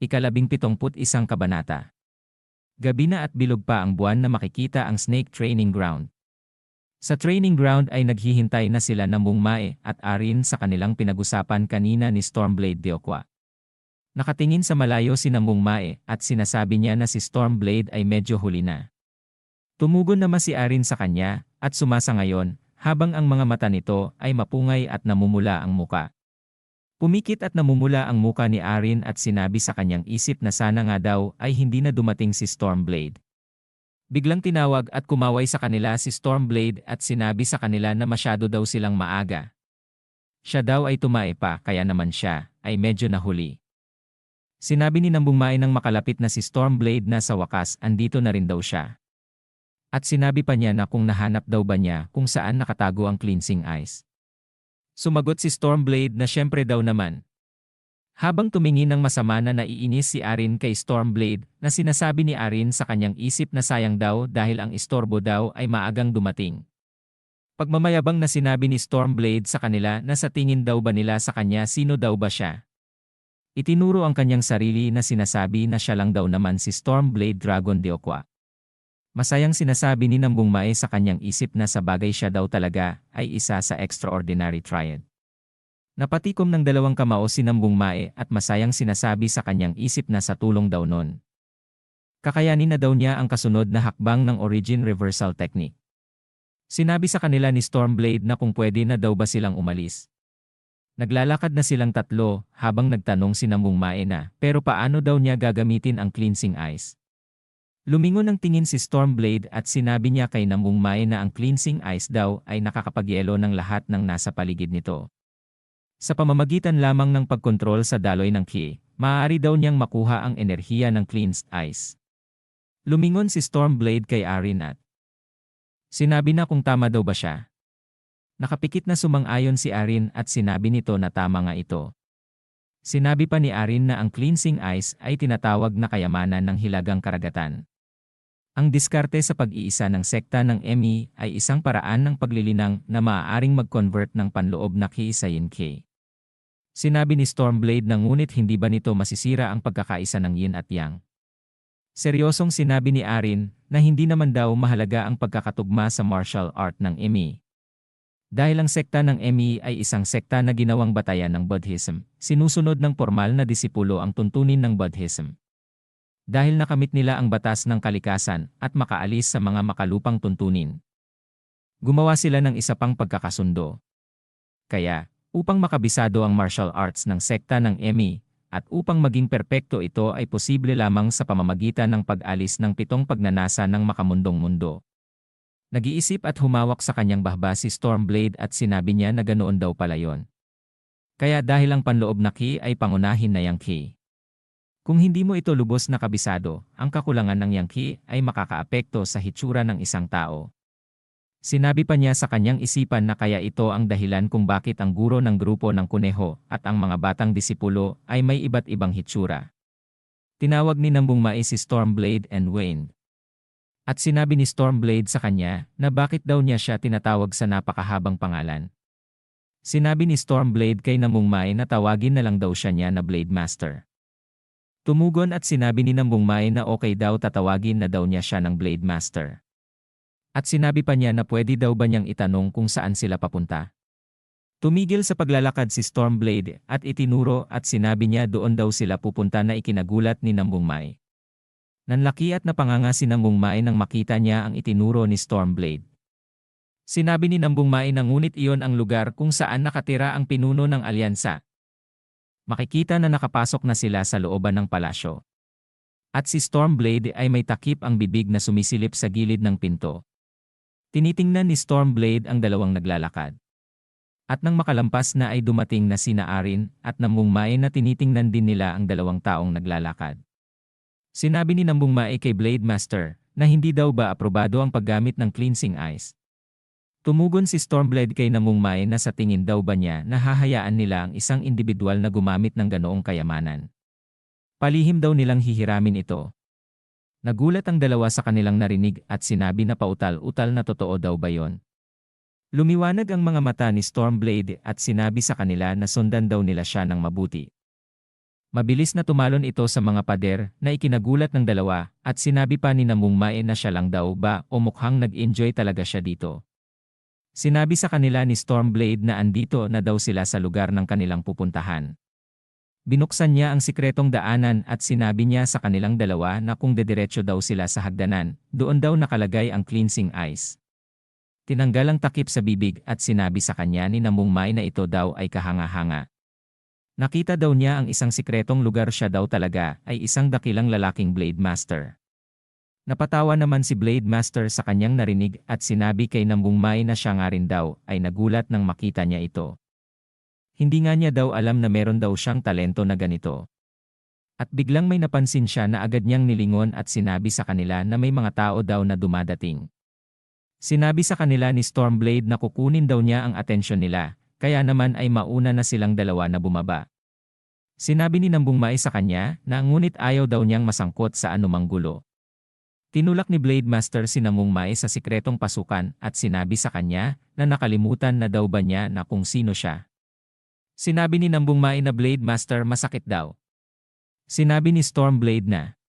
Ikalabing-71 kabanata. Gabi na at bilog pa ang buwan na makikita ang Snake Training Ground. Sa training ground ay naghihintay na sila ng Mungmae at Arin sa kanilang pinag-usapan kanina ni Stormblade Deokwa. Nakatingin sa malayo si Mungmae at sinasabi niya na si Stormblade ay medyo huli na. Tumugon naman si Arin sa kanya at sumasangayon habang ang mga mata nito ay mapungay at namumula ang muka. Pumikit at namumula ang muka ni Arin at sinabi sa kanyang isip na sana nga daw ay hindi na dumating si Stormblade. Biglang tinawag at kumaway sa kanila si Stormblade at sinabi sa kanila na masyado daw silang maaga. Siya daw ay tumae pa kaya naman siya ay medyo nahuli. Sinabi ni Mungmae nang makalapit na si Stormblade na sa wakas andito na rin daw siya. At sinabi pa niya na kung nahanap daw ba niya kung saan nakatago ang cleansing ice. Sumagot si Stormblade na syempre daw naman. Habang tumingin ng masama na naiinis si Arin kay Stormblade na sinasabi ni Arin sa kanyang isip na sayang daw dahil ang istorbo daw ay maagang dumating. Pagmamayabang na sinabi ni Stormblade sa kanila na sa tingin daw ba nila sa kanya sino daw ba siya. Itinuro ang kanyang sarili na sinasabi na siya lang daw naman si Stormblade Dragon Deokwa. Masayang sinasabi ni Mungmae sa kanyang isip na sa bagay siya daw talaga ay isa sa extraordinary triad. Napatikom ng dalawang kamao si Mungmae at masayang sinasabi sa kanyang isip na sa tulong daw nun. Kakayanin na daw niya ang kasunod na hakbang ng origin reversal technique. Sinabi sa kanila ni Stormblade na kung pwede na daw ba silang umalis. Naglalakad na silang tatlo habang nagtanong si Mungmae na pero paano daw niya gagamitin ang cleansing ice. Lumingon ng tingin si Stormblade at sinabi niya kay Mungmae na ang cleansing ice daw ay nakakapagyelo ng lahat ng nasa paligid nito. Sa pamamagitan lamang ng pagkontrol sa daloy ng ki, maaari daw niyang makuha ang enerhiya ng cleansed ice. Lumingon si Stormblade kay Arin at sinabi na kung tama daw ba siya. Nakapikit na sumang-ayon si Arin at sinabi nito na tama nga ito. Sinabi pa ni Arin na ang cleansing ice ay tinatawag na kayamanan ng hilagang karagatan. Ang diskarte sa pag-iisa ng sekta ng ME ay isang paraan ng paglilinang na maaaring mag-convert ng panloob na ki sa yin ki. Sinabi ni Stormblade na ngunit hindi ba nito masisira ang pagkakaisa ng yin at yang. Seryosong sinabi ni Arin na hindi naman daw mahalaga ang pagkakatugma sa martial art ng ME. Dahil ang sekta ng ME ay isang sekta na ginawang batayan ng Buddhism, sinusunod ng formal na disipulo ang tuntunin ng Buddhism. Dahil nakamit nila ang batas ng kalikasan at makaalis sa mga makalupang tuntunin. Gumawa sila ng isa pang pagkakasundo. Kaya, upang makabisado ang martial arts ng sekta ng ME, at upang maging perpekto ito ay posible lamang sa pamamagitan ng pag-alis ng 7 pagnanasa ng makamundong mundo. Nag-iisip at humawak sa kanyang bahba si Stormblade at sinabi niya na ganoon daw pala yon. Kaya dahil ang panloob na ki ay pangunahin na yang ki. Kung hindi mo ito lubos na kabisado, ang kakulangan ng yang ki ay makakaapekto sa hitsura ng isang tao. Sinabi pa niya sa kanyang isipan na kaya ito ang dahilan kung bakit ang guro ng grupo ng kuneho at ang mga batang disipulo ay may iba't ibang hitsura. Tinawag ni Mungmae si Stormblade and Wayne. At sinabi ni Stormblade sa kanya na bakit daw niya siya tinatawag sa napakahabang pangalan. Sinabi ni Stormblade kay Mungmae na tawagin na lang daw siya niya na Blade Master. Tumugon at sinabi ni Mungmae na okay daw tatawagin na daw niya siya ng Blade Master. At sinabi pa niya na pwede daw ba niyang itanong kung saan sila papunta. Tumigil sa paglalakad si Stormblade at itinuro at sinabi niya doon daw sila pupunta na ikinagulat ni Mungmae. Nanlaki at napanganga si Mungmae nang makita niya ang itinuro ni Stormblade. Sinabi ni Mungmae na ngunit iyon ang lugar kung saan nakatira ang pinuno ng alyansa. Makikita na nakapasok na sila sa looban ng palasyo. At si Stormblade ay may takip ang bibig na sumisilip sa gilid ng pinto. Tinitingnan ni Stormblade ang dalawang naglalakad. At nang makalampas na ay dumating na sina Arin at Mungmae na tinitingnan din nila ang dalawang taong naglalakad. Sinabi ni Mungmae kay Blade Master na hindi daw ba aprobado ang paggamit ng cleansing ice. Tumugon si Stormblade kay Mungmae na sa tingin daw ba niya na hahayaan nila ang isang individual na gumamit ng ganoong kayamanan. Palihim daw nilang hihiramin ito. Nagulat ang dalawa sa kanilang narinig at sinabi na pautal-utal na totoo daw ba yon. Lumiwanag ang mga mata ni Stormblade at sinabi sa kanila na sundan daw nila siya ng mabuti. Mabilis na tumalon ito sa mga pader na ikinagulat ng dalawa at sinabi pa ni Namong Mae na siya lang daw ba o mukhang nag-enjoy talaga siya dito. Sinabi sa kanila ni Stormblade na andito na daw sila sa lugar ng kanilang pupuntahan. Binuksan niya ang sikretong daanan at sinabi niya sa kanilang dalawa na kung dediretso daw sila sa hagdanan, doon daw nakalagay ang cleansing ice. Tinanggal ang takip sa bibig at sinabi sa kanya ni Namong Mae na ito daw ay kahanga-hanga. Nakita daw niya ang isang sikretong lugar siya daw talaga ay isang dakilang lalaking Blade Master. Napatawa naman si Blade Master sa kanyang narinig at sinabi kay Namong Mae na siya nga rin daw ay nagulat nang makita niya ito. Hindi nga niya daw alam na meron daw siyang talento na ganito. At biglang may napansin siya na agad niyang nilingon at sinabi sa kanila na may mga tao daw na dumadating. Sinabi sa kanila ni Stormblade na kukunin daw niya ang atensyon nila. Kaya naman ay mauna na silang dalawa na bumaba. Sinabi ni Namong Mae sa kanya na ngunit ayaw daw niyang masangkot sa anumang gulo. Tinulak ni Blade Master si Namong Mae sa sikretong pasukan at sinabi sa kanya na nakalimutan na daw ba niya na kung sino siya. Sinabi ni Namong Mae na Blade Master masakit daw. Sinabi ni Stormblade na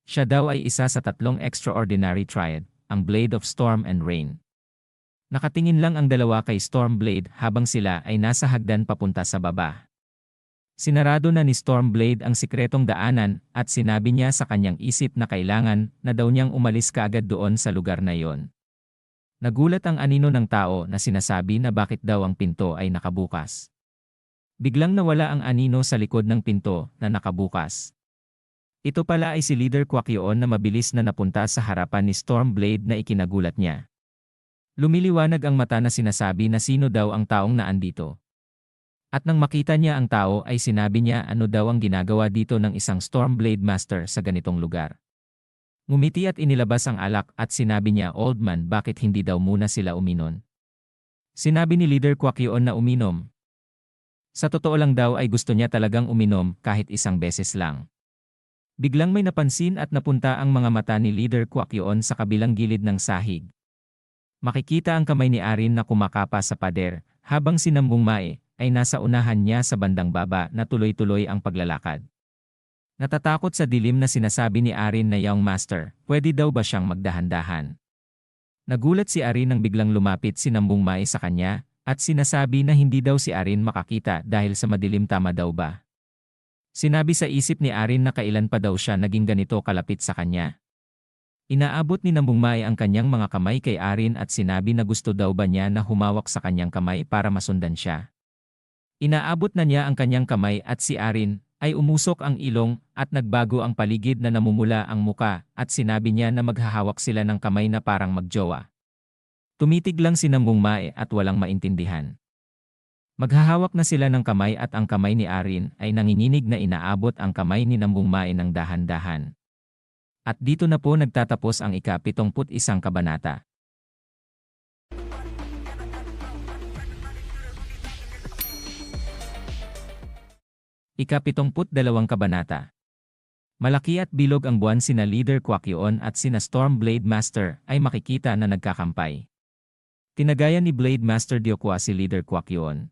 siya daw ay isa sa 3 extraordinary triad, ang Blade of Storm and Rain. Nakatingin lang ang dalawa kay Stormblade habang sila ay nasa hagdan papunta sa baba. Sinarado na ni Stormblade ang sikretong daanan at sinabi niya sa kanyang isip na kailangan na daw niyang umalis kaagad doon sa lugar na iyon. Nagulat ang anino ng tao na sinasabi na bakit daw ang pinto ay nakabukas. Biglang nawala ang anino sa likod ng pinto na nakabukas. Ito pala ay si Leader Quaquioon na mabilis na napunta sa harapan ni Stormblade na ikinagulat niya. Lumiliwanag ang mata na sinasabi na sino daw ang taong naandito. At nang makita niya ang tao ay sinabi niya ano daw ang ginagawa dito ng isang Stormblade Master sa ganitong lugar. Ngumiti at inilabas ang alak at sinabi niya, "Old man, bakit hindi daw muna sila uminom?" Sinabi ni Leader Quaquioon na uminom. Sa totoo lang daw ay gusto niya talagang uminom kahit isang beses lang. Biglang may napansin at napunta ang mga mata ni Leader Quaquioon sa kabilang gilid ng sahig. Makikita ang kamay ni Arin na kumakapa sa pader, habang si Namong Mae ay nasa unahan niya sa bandang baba na tuloy-tuloy ang paglalakad. Natatakot sa dilim na sinasabi ni Arin na Young Master, pwede daw ba siyang magdahan-dahan? Nagulat si Arin nang biglang lumapit si Namong Mae sa kanya, at sinasabi na hindi daw si Arin makakita dahil sa madilim, tama daw ba? Sinabi sa isip ni Arin na kailan pa daw siya naging ganito kalapit sa kanya. Inaabot ni Namong Mae ang kanyang mga kamay kay Arin at sinabi na gusto daw ba niya na humawak sa kanyang kamay para masundan siya. Inaabot na niya ang kanyang kamay at si Arin ay umusok ang ilong at nagbago ang paligid na namumula ang muka at sinabi niya na maghahawak sila ng kamay na parang magjowa. Tumitig lang si Namong Mae at walang maintindihan. Maghahawak na sila ng kamay at ang kamay ni Arin ay nanginginig na inaabot ang kamay ni Namong Mae ng dahan-dahan. At dito na po nagtatapos ang ika-71 kabanata. Ika-72 kabanata. Malaki at bilog ang buwan, sina Leader Quaquioon at sina Stormblade Master ay makikita na nagkakampay. Tinagayan ni Blade Master Diokwa si Leader Quaquioon.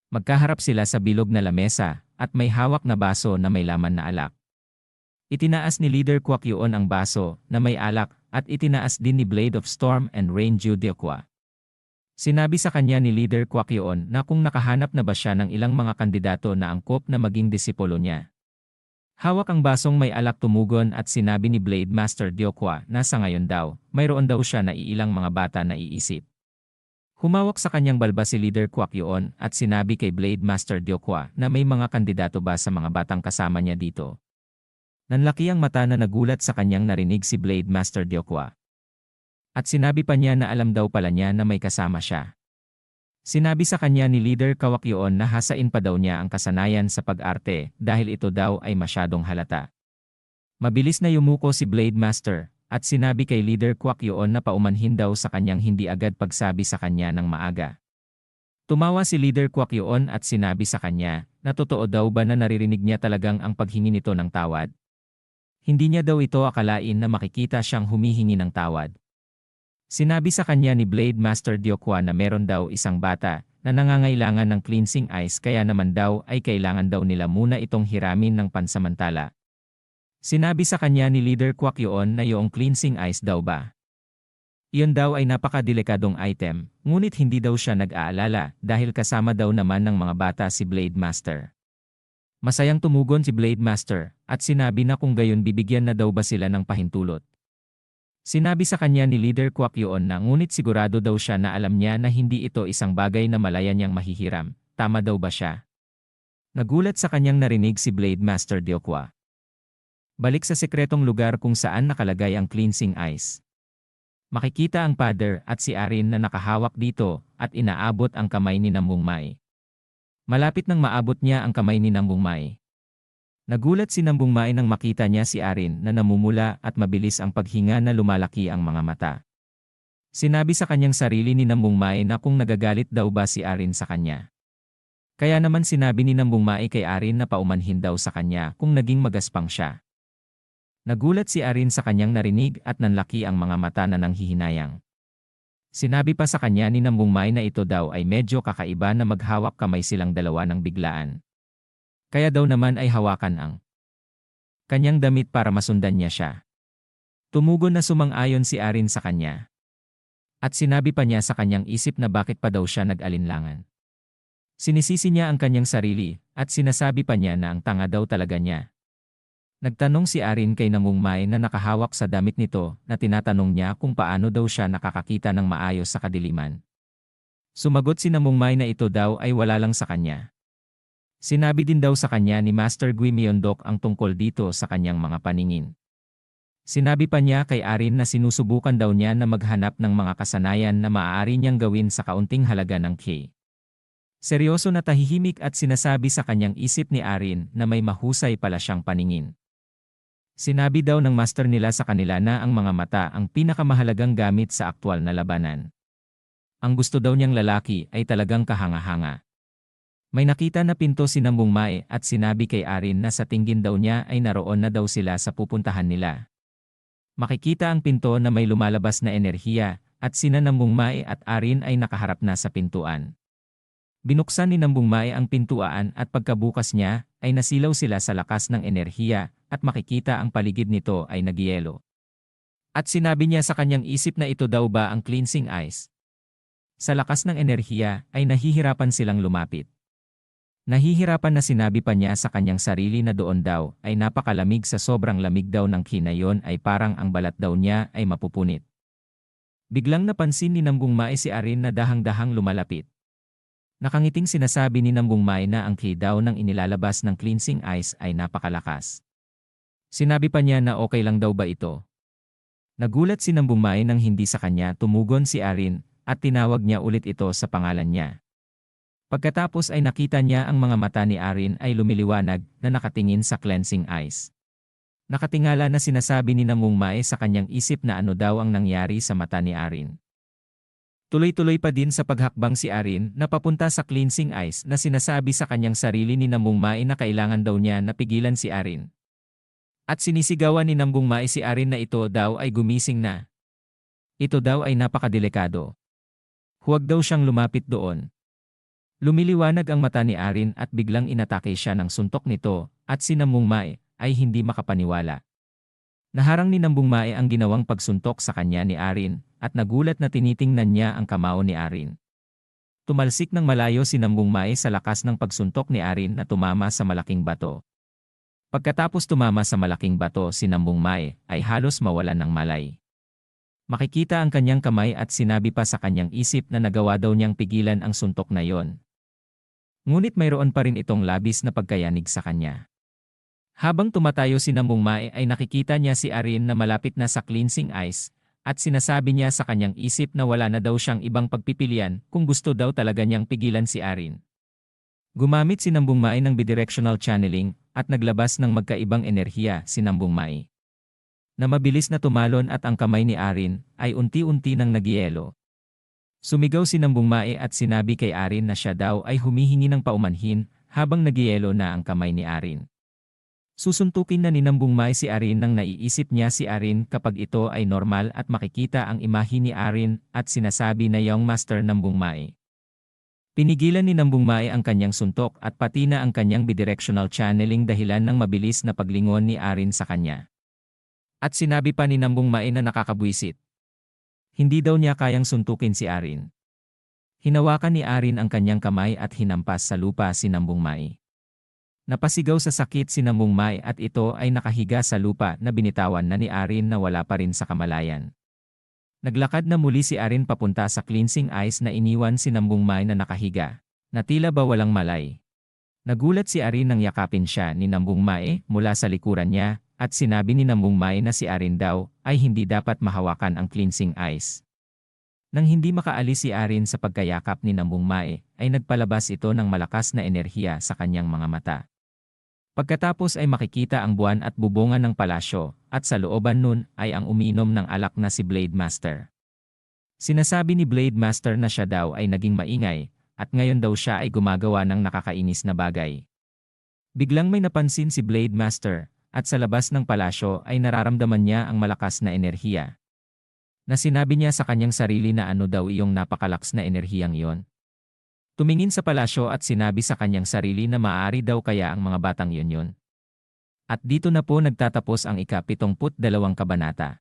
Magkaharap sila sa bilog na lamesa at may hawak na baso na may laman na alak. Itinaas ni Leader Quaquioon ang baso na may alak at itinaas din ni Blade of Storm and Rain Diokwa. Sinabi sa kanya ni Leader Quaquioon na kung nakahanap na ba siya ng ilang mga kandidato na angkop na maging disipulo niya. Hawak ang basong may alak, tumugon at sinabi ni Blade Master Diokwa na sa ngayon daw, mayroon daw siya na iilang mga bata na iisip. Humawak sa kanyang balbas si Leader Quaquioon at sinabi kay Blade Master Diokwa na may mga kandidato ba sa mga batang kasama niya dito. Nanlaki ang mata na nagulat sa kanyang narinig si Blade Master Diokwa. At sinabi pa niya na alam daw pala niya na may kasama siya. Sinabi sa kanya ni Leader Quaquioon na hasain pa daw niya ang kasanayan sa pag-arte dahil ito daw ay masyadong halata. Mabilis na yumuko si Blade Master at sinabi kay Leader Quaquioon na paumanhin daw sa kanyang hindi agad pagsabi sa kanya ng maaga. Tumawa si Leader Quaquioon at sinabi sa kanya na totoo daw ba na naririnig niya talagang ang paghingi nito ng tawad. Hindi niya daw ito akalain na makikita siyang humihingi ng tawad. Sinabi sa kanya ni Blade Master Diokwa na meron daw isang bata na nangangailangan ng cleansing ice kaya naman daw ay kailangan daw nila muna itong hiramin ng pansamantala. Sinabi sa kanya ni Leader Kwak Yoon na yung cleansing ice daw ba? Iyon daw ay napakadelikadong item, ngunit hindi daw siya nag-aalala dahil kasama daw naman ng mga bata si Blade Master. Masayang tumugon si Blade Master at sinabi na kung gayon bibigyan na daw ba sila ng pahintulot. Sinabi sa kanya ni Leader Kwak Yoon na ngunit sigurado daw siya na alam niya na hindi ito isang bagay na malaya niyang mahihiram, tama daw ba siya? Nagulat sa kanyang narinig si Blade Master Deokwa. Balik sa sekretong lugar kung saan nakalagay ang cleansing ice. Makikita ang father at si Arin na nakahawak dito at inaabot ang kamay ni Nambungmai. Malapit nang maabot niya ang kamay ni Nambungmai. Nagulat si Nambungmai nang makita niya si Arin na namumula at mabilis ang paghinga na lumalaki ang mga mata. Sinabi sa kanyang sarili ni Nambungmai na kung nagagalit daw ba si Arin sa kanya. Kaya naman sinabi ni Nambungmai kay Arin na paumanhin daw sa kanya kung naging magaspang siya. Nagulat si Arin sa kanyang narinig at nanlaki ang mga mata na nanghihinayang. Sinabi pa sa kanya ni Nambungmai na ito daw ay medyo kakaiba na maghawak kamay silang dalawa ng biglaan. Kaya daw naman ay hawakan ang kanyang damit para masundan niya siya. Tumugon na sumang-ayon si Arin sa kanya. At sinabi pa niya sa kanyang isip na bakit pa daw siya nag-alinlangan. Sinisisi niya ang kanyang sarili at sinasabi pa niya na ang tanga daw talaga niya. Nagtanong si Arin kay Nambungmai na nakahawak sa damit nito na tinatanong niya kung paano daw siya nakakakita ng maayos sa kadiliman. Sumagot si Nambungmai na ito daw ay wala lang sa kanya. Sinabi din daw sa kanya ni Master Gui Myeondok ang tungkol dito sa kanyang mga paningin. Sinabi pa niya kay Arin na sinusubukan daw niya na maghanap ng mga kasanayan na maaari niyang gawin sa kaunting halaga ng K. Seryoso na tahihimik at sinasabi sa kanyang isip ni Arin na may mahusay pala siyang paningin. Sinabi daw ng master nila sa kanila na ang mga mata ang pinakamahalagang gamit sa aktwal na labanan. Ang gusto daw niyang lalaki ay talagang kahanga-hanga. May nakita na pinto si Nambungmai at sinabi kay Arin na sa tingin daw niya ay naroon na daw sila sa pupuntahan nila. Makikita ang pinto na may lumalabas na enerhiya at sina Nambungmai at Arin ay nakaharap na sa pintuan. Binuksan ni Nambungmai ang pintuan at pagkabukas niya ay nasilaw sila sa lakas ng enerhiya at makikita ang paligid nito ay nagyelo. At sinabi niya sa kanyang isip na ito daw ba ang cleansing ice. Sa lakas ng enerhiya ay nahihirapan silang lumapit. Nahihirapan na sinabi pa niya sa kanyang sarili na doon daw ay napakalamig sa sobrang lamig daw ng kinayon ay parang ang balat daw niya ay mapupunit. Biglang napansin ni Nambungmai si Arin na dahang-dahang lumalapit. Nakangiting sinasabi ni Nambungmai na ang ki daw ng inilalabas ng cleansing ice ay napakalakas. Sinabi pa niya na okay lang daw ba ito. Nagulat si Nambungmai nang hindi sa kanya tumugon si Arin at tinawag niya ulit ito sa pangalan niya. Pagkatapos ay nakita niya ang mga mata ni Arin ay lumiliwanag na nakatingin sa cleansing ice. Nakatingala na sinasabi ni Nambungmai sa kanyang isip na ano daw ang nangyari sa mata ni Arin. Tuloy-tuloy pa din sa paghakbang si Arin na papunta sa cleansing ice na sinasabi sa kanyang sarili ni Nambungmai na kailangan daw niya na pigilan si Arin. At sinisigawan ni Nambungmai si Arin na ito daw ay gumising na. Ito daw ay napakadelikado. Huwag daw siyang lumapit doon. Lumiliwanag ang mata ni Arin at biglang inatake siya ng suntok nito at si Nambungmai ay hindi makapaniwala. Naharang ni Nambungmai ang ginawang pagsuntok sa kanya ni Arin at nagulat na tinitingnan niya ang kamao ni Arin. Tumalsik ng malayo si Nambungmai sa lakas ng pagsuntok ni Arin na tumama sa malaking bato. Pagkatapos tumama sa malaking bato si Nambungmai ay halos mawalan ng malay. Makikita ang kanyang kamay at sinabi pa sa kanyang isip na nagawa daw niyang pigilan ang suntok na yon. Ngunit mayroon pa rin itong labis na pagkayanig sa kanya. Habang tumatayo si Nambungmai ay nakikita niya si Arin na malapit na sa cleansing ice at sinasabi niya sa kanyang isip na wala na daw siyang ibang pagpipilian kung gusto daw talaga niyang pigilan si Arin. Gumamit si Nambungmai ng bidirectional channeling at naglabas ng magkaibang enerhiya si Nambungmai. Na mabilis na tumalon at ang kamay ni Arin ay unti-unti nang nagyelo. Sumigaw si Nambungmai at sinabi kay Arin na siya daw ay humihingi ng paumanhin habang nagyelo na ang kamay ni Arin. Susuntukin na ni Nambungmai si Arin nang naiisip niya si Arin kapag ito ay normal at makikita ang imahe ni Arin at sinasabi na yung Master Nambungmai. Pinigilan ni Nambung Mae ang kanyang suntok at pati na ang kanyang bidirectional channeling dahilan ng mabilis na paglingon ni Arin sa kanya. At sinabi pa ni Nambung Mae na nakakabwisit. Hindi daw niya kayang suntukin si Arin. Hinawakan ni Arin ang kanyang kamay at hinampas sa lupa si Nambung Mae. Napasigaw sa sakit si Nambung Mae at ito ay nakahiga sa lupa na binitawan na ni Arin na wala pa rin sa kamalayan. Naglakad na muli si Arin papunta sa cleansing ice na iniwan si Nambung Mae na nakahiga, na tila ba walang malay. Nagulat si Arin nang yakapin siya ni Nambung Mae mula sa likuran niya at sinabi ni Nambung Mae na si Arin daw ay hindi dapat mahawakan ang cleansing ice. Nang hindi makaalis si Arin sa pagkayakap ni Nambung Mae ay nagpalabas ito ng malakas na enerhiya sa kanyang mga mata. Pagkatapos ay makikita ang buwan at bubungan ng palasyo, at sa looban nun ay ang umiinom ng alak na si Blade Master. Sinasabi ni Blade Master na siya daw ay naging maingay, at ngayon daw siya ay gumagawa ng nakakainis na bagay. Biglang may napansin si Blade Master, at sa labas ng palasyo ay nararamdaman niya ang malakas na enerhiya. Na sinabi niya sa kanyang sarili na ano daw iyong napakalaks na enerhiyang iyon. Tumingin sa palasyo at sinabi sa kanyang sarili na maaari daw kaya ang mga batang yun. At dito na po nagtatapos ang ika-72 kabanata.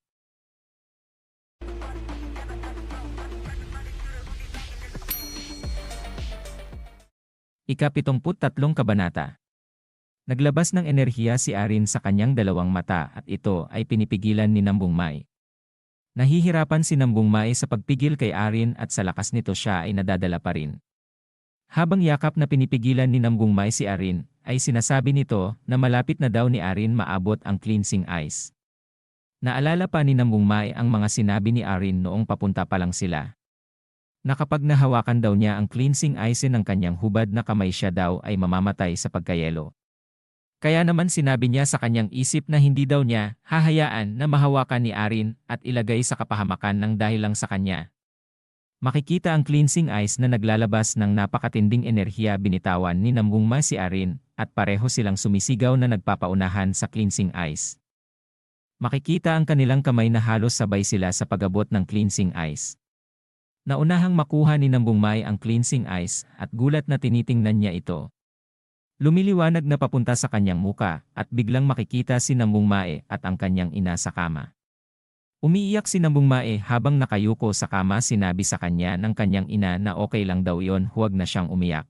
Ika-73 kabanata. Naglabas ng enerhiya si Arin sa kanyang dalawang mata at ito ay pinipigilan ni Nambung Mae. Nahihirapan si Nambung Mae sa pagpigil kay Arin at sa lakas nito siya ay nadadala pa rin. Habang yakap na pinipigilan ni Nambung Mae si Arin, ay sinasabi nito na malapit na daw ni Arin maabot ang cleansing ice. Naalala pa ni Nambung Mae ang mga sinabi ni Arin noong papunta pa lang sila. Na kapag nahawakan daw niya ang cleansing ice ng kanyang hubad na kamay siya daw ay mamamatay sa pagkayelo. Kaya naman sinabi niya sa kanyang isip na hindi daw niya hahayaan na mahawakan ni Arin at ilagay sa kapahamakan ng dahil lang sa kanya. Makikita ang cleansing ice na naglalabas ng napakatinding enerhiya binitawan ni Nambung Mae si Arin at pareho silang sumisigaw na nagpapaunahan sa cleansing ice. Makikita ang kanilang kamay na halos sabay sila sa pag-abot ng cleansing ice. Naunahang makuha ni Nambung Mae ang cleansing ice at gulat na tinitingnan niya ito. Lumiliwanag na papunta sa kanyang muka at biglang makikita si Nambung Mae at ang kanyang ina sa kama. Umiiyak si Nambung Mae habang nakayuko sa kama sinabi sa kanya ng kanyang ina na okay lang daw yon, huwag na siyang umiyak.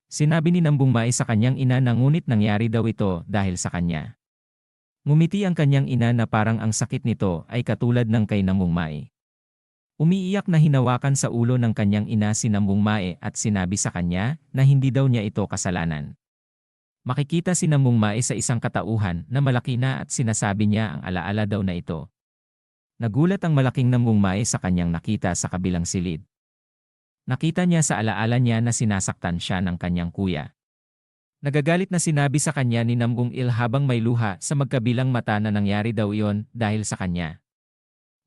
Sinabi ni Nambung Mae sa kanyang ina na ngunit nangyari daw ito dahil sa kanya. Ngumiti ang kanyang ina na parang ang sakit nito ay katulad ng kay Nambung Mae. Umiiyak na hinawakan sa ulo ng kanyang ina si Nambung Mae at sinabi sa kanya na hindi daw niya ito kasalanan. Makikita si Nambung Mae sa isang katauhan na malaki na at sinasabi niya ang alaala daw na ito. Nagulat ang malaking Nambung Mae sa kanyang nakita sa kabilang silid. Nakita niya sa alaala niya na sinasaktan siya ng kanyang kuya. Nagagalit na sinabi sa kanya ni Nambung Il habang may luha sa magkabilang mata na nangyari daw iyon dahil sa kanya.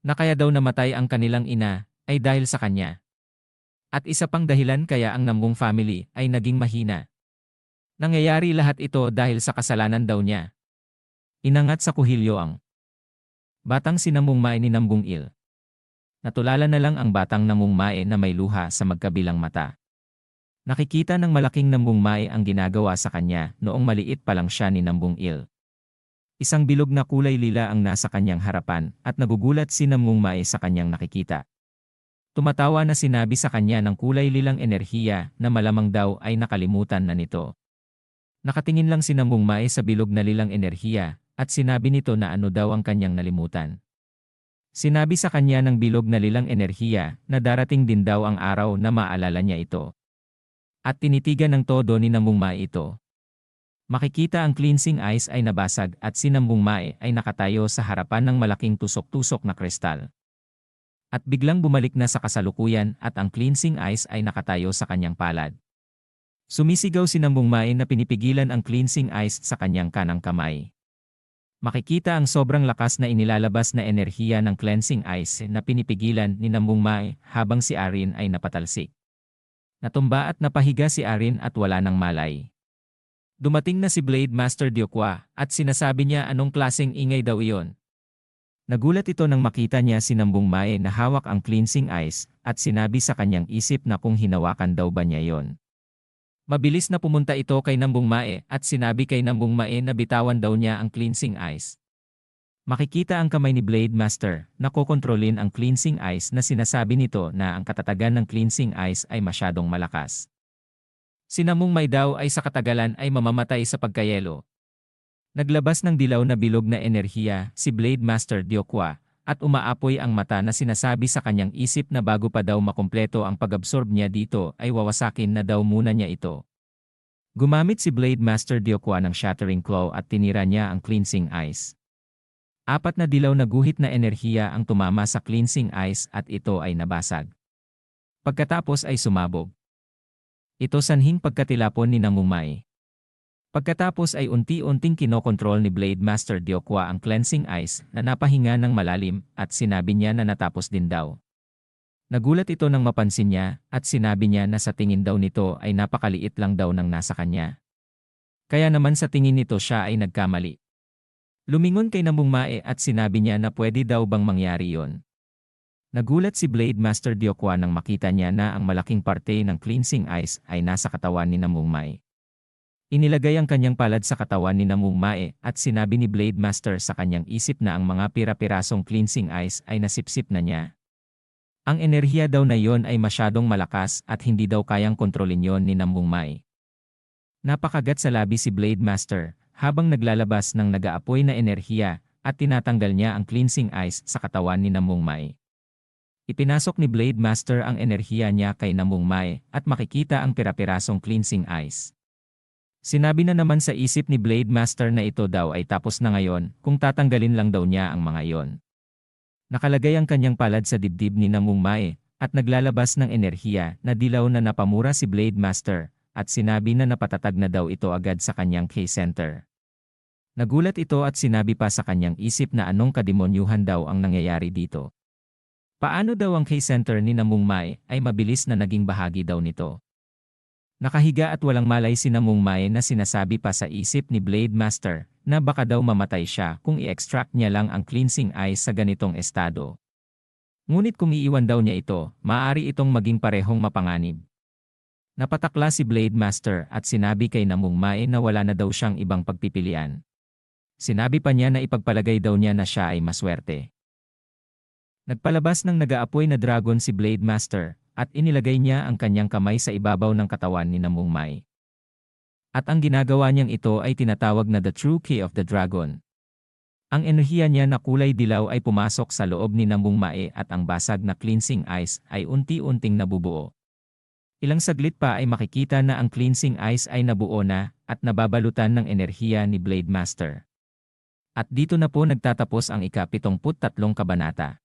Na kaya daw namatay ang kanilang ina ay dahil sa kanya. At isa pang dahilan kaya ang Nambung family ay naging mahina. Nangyayari lahat ito dahil sa kasalanan daw niya. Inangat sa kuhilyo ang batang si Nambung Mae ni Nambung Il. Natulala na lang ang batang Nambung Mae na may luha sa magkabilang mata. Nakikita ng malaking Nambung Mae ang ginagawa sa kanya noong maliit pa lang siya ni Nambung Il. Isang bilog na kulay lila ang nasa kanyang harapan at nagugulat si Nambung Mae sa kanyang nakikita. Tumatawa na sinabi sa kanya ng kulay lilang enerhiya na malamang daw ay nakalimutan na nito. Nakatingin lang si Nambung Mae sa bilog na lilang enerhiya at sinabi nito na ano daw ang kanyang nalimutan. Sinabi sa kanya ng bilog na lilang enerhiya na darating din daw ang araw na maalala niya ito. At tinitigan ng todo ni Nambung Mae ito. Makikita ang cleansing ice ay nabasag at si Nambung Mae ay nakatayo sa harapan ng malaking tusok-tusok na kristal. At biglang bumalik na sa kasalukuyan at ang cleansing ice ay nakatayo sa kanyang palad. Sumisigaw si Nambung Mae na pinipigilan ang cleansing ice sa kanyang kanang kamay. Makikita ang sobrang lakas na inilalabas na enerhiya ng cleansing ice na pinipigilan ni Nambung Mae habang si Arin ay napatalsik. Natumba at napahiga si Arin at wala nang malay. Dumating na si Blade Master Diokwa at sinasabi niya anong klaseng ingay daw iyon. Nagulat ito nang makita niya si Nambung Mae na hawak ang cleansing ice at sinabi sa kanyang isip na kung hinawakan daw ba niya yon. Mabilis na pumunta ito kay Nambung Mae at sinabi kay Nambung Mae na bitawan daw niya ang cleansing ice. Makikita ang kamay ni Blade Master na kokontrolin ang cleansing ice na sinasabi nito na ang katatagan ng cleansing ice ay masyadong malakas. Si Nambung Mae daw ay sa katagalan ay mamamatay sa pagkayelo. Naglabas ng dilaw na bilog na enerhiya si Blade Master Diokwa at umaapoy ang mata na sinasabi sa kanyang isip na bago pa daw makumpleto ang pag-absorb niya dito ay wawasakin na daw muna niya ito. Gumamit si Blade Master Diokwa ng Shattering Claw at tinira niya ang cleansing ice. 4 na dilaw na guhit na enerhiya ang tumama sa cleansing ice at ito ay nabasag. Pagkatapos ay sumabog. Ito sanhing pagkatilapon ni Nambung Mae. Pagkatapos ay unti-unting kinokontrol ni Blade Master Diokwa ang cleansing ice na napahinga ng malalim at sinabi niya na natapos din daw. Nagulat ito nang mapansin niya at sinabi niya na sa tingin daw nito ay napakaliit lang daw ng nasa kanya. Kaya naman sa tingin nito siya ay nagkamali. Lumingon kay Nambung Mae at sinabi niya na pwede daw bang mangyari yon. Nagulat si Blade Master Diokwa nang makita niya na ang malaking parte ng cleansing ice ay nasa katawan ni Nambung Mae. Inilagay ang kanyang palad sa katawan ni Nambung Mae at sinabi ni Blade Master sa kanyang isip na ang mga pira-pirasong cleansing ice ay nasipsip na niya. Ang enerhiya daw na yon ay masyadong malakas at hindi daw kayang kontrolin yon ni Nambung Mae. Napakagat sa labi si Blade Master habang naglalabas ng nag-aapoy na enerhiya at tinatanggal niya ang cleansing ice sa katawan ni Nambung Mae. Ipinasok ni Blade Master ang enerhiya niya kay Nambung Mae at makikita ang pira-pirasong cleansing ice. Sinabi na naman sa isip ni Blade Master na ito daw ay tapos na ngayon kung tatanggalin lang daw niya ang mga iyon. Nakalagay ang kanyang palad sa dibdib ni Nambung Mae at naglalabas ng enerhiya na dilaw na napamura si Blade Master at sinabi na napatatag na daw ito agad sa kanyang K-center. Nagulat ito at sinabi pa sa kanyang isip na anong kademonyuhan daw ang nangyayari dito. Paano daw ang K-center ni Nambung Mae ay mabilis na naging bahagi daw nito. Nakahiga at walang malay si Nambung Mae na sinasabi pa sa isip ni Blade Master na baka daw mamatay siya kung i-extract niya lang ang cleansing ice sa ganitong estado. Ngunit kung iiwan daw niya ito, maaari itong maging parehong mapanganib. Napatakla si Blade Master at sinabi kay Nambung Mae na wala na daw siyang ibang pagpipilian. Sinabi pa niya na ipagpalagay daw niya na siya ay maswerte. Nagpalabas ng nag-aapoy na dragon si Blade Master at inilagay niya ang kanyang kamay sa ibabaw ng katawan ni Nambung Mae. At ang ginagawa niyang ito ay tinatawag na the True Key of the Dragon. Ang enerhiya niya na kulay dilaw ay pumasok sa loob ni Nambung Mae at ang basag na cleansing ice ay unti-unting nabubuo. Ilang saglit pa ay makikita na ang cleansing ice ay nabuo na at nababalutan ng enerhiya ni Blade Master. At dito na po nagtatapos ang ika-73 kabanata.